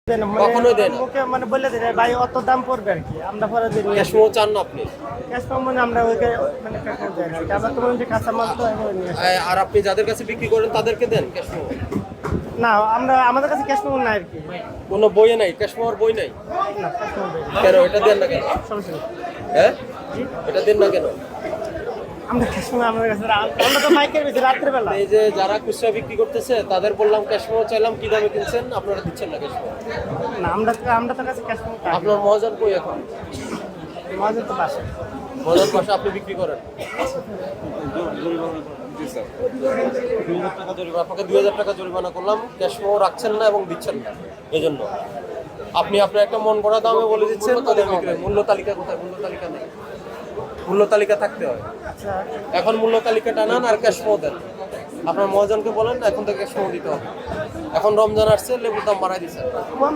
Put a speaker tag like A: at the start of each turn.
A: কখনোই দেন না।
B: মুখে মানে বলে দিলে ভাই অত দাম পড়বে আর কি, আমরা পরে দিই
A: ক্যাশ মেমো চান না আপনি?
B: ক্যাশ মানে আমরা ওইকে মানে টাকা দেয় না, আমরা তো বলি যে কাঁচামাল তো এভাবে নিয়ে আসি।
A: আর আপনি যাদের কাছে বিক্রি করেন তাদেরকে দেন ক্যাশ মেমো?
B: না আমরা আমাদের কাছে ক্যাশ নাই আর কি।
A: কোনো বইয়ে নাই ক্যাশ মেমোর বই নাই?
B: না ক্যাশ
A: কেন এটা দেন না কেন?
B: সমস্যা নেই।
A: হ্যাঁ এটা দেন না কেন?
B: আমরা ক্যাশ আমাদের কাছে আমরা তো মাইকের বেশি রাত্রে বেলা।
A: এই যে যারা খুচরা বিক্রি করতেছে তাদের বললাম ক্যাশ মেমো চাইলাম, কি দামে কিনছেন? আপনারা দিচ্ছেন না ক্যাশ মেমো।
B: না আমরা তো কাছে ক্যাশ
A: আপনার মহাজন কই এখন?
B: মাঝে তো পাশে
A: মহাজন পাশে আপনি বিক্রি করেন? আপনাকে 2000 টাকা জরিমানা করলাম, ক্যাশ মেমো রাখছেন না এবং দিচ্ছেন না, এই জন্য। আপনি আপনার একটা মন করা দামে বলে দিচ্ছেন, তাদের বিক্রি মূল্য তালিকা কোথায়? মূল্য তালিকা নেই, মূল্য তালিকা থাকতে হয়।
B: আচ্ছা
A: এখন মূল্য তালিকাটা আনান আর ক্যাশ মেমো দেন। আপনার মহাজনকে বলেন এখন থেকে ক্যাশ মেমো দিতে হবে। এখন রমজান আসছে, লেবুর দাম বাড়াই দিচ্ছেন।
B: আমি